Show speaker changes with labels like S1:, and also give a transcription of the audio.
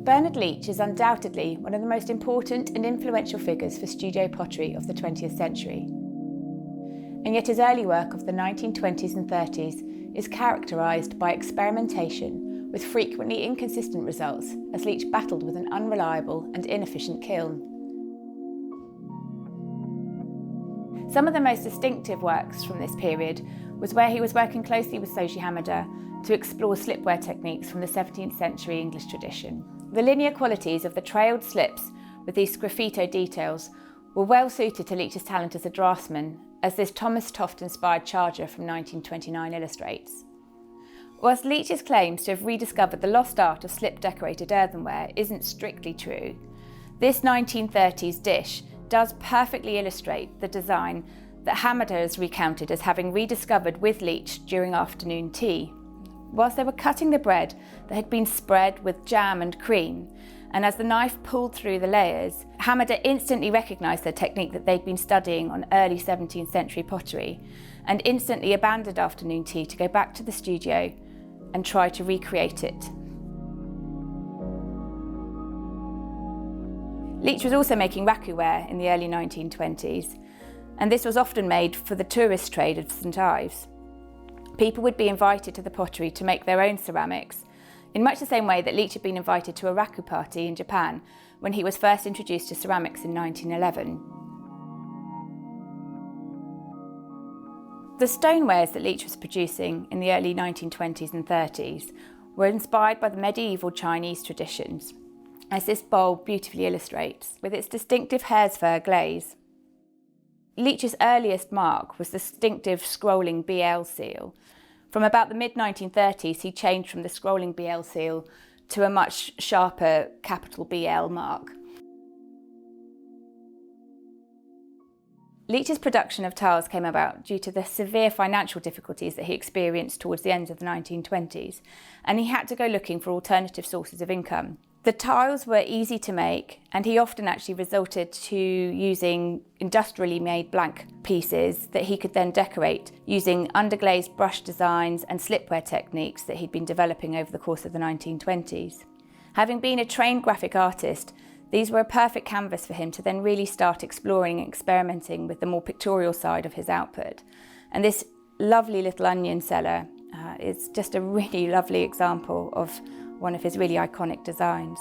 S1: Bernard Leach is undoubtedly one of the most important and influential figures for studio pottery of the 20th century. And yet his early work of the 1920s and 30s is characterised by experimentation with frequently inconsistent results as Leach battled with an unreliable and inefficient kiln. Some of the most distinctive works from this period was where he was working closely with Soji Hamada to explore slipware techniques from the 17th century English tradition. The linear qualities of the trailed slips with these sgraffito details were well suited to Leach's talent as a draftsman, as this Thomas Toft-inspired charger from 1929 illustrates. Whilst Leach's claims to have rediscovered the lost art of slip-decorated earthenware isn't strictly true, this 1930s dish does perfectly illustrate the design that Hamada has recounted as having rediscovered with Leach during afternoon tea. Whilst they were cutting the bread that had been spread with jam and cream, and as the knife pulled through the layers, Hamada instantly recognised the technique that they'd been studying on early 17th century pottery, and instantly abandoned afternoon tea to go back to the studio and try to recreate it. Leach was also making Raku ware in the early 1920s, and this was often made for the tourist trade of St Ives. People would be invited to the pottery to make their own ceramics, in much the same way that Leach had been invited to a Raku party in Japan when he was first introduced to ceramics in 1911. The stonewares that Leach was producing in the early 1920s and 30s were inspired by the medieval Chinese traditions, as this bowl beautifully illustrates, with its distinctive hare's fur glaze. Leach's earliest mark was the distinctive scrolling BL seal. From about the mid-1930s, he changed from the scrolling BL seal to a much sharper capital BL mark. Leach's production of tiles came about due to the severe financial difficulties that he experienced towards the end of the 1920s, and he had to go looking for alternative sources of income. The tiles were easy to make, and he often actually resorted to using industrially made blank pieces that he could then decorate using underglazed brush designs and slipware techniques that he'd been developing over the course of the 1920s. Having been a trained graphic artist, these were a perfect canvas for him to then really start exploring and experimenting with the more pictorial side of his output. And this lovely little onion seller is just a really lovely example of one of his really iconic designs.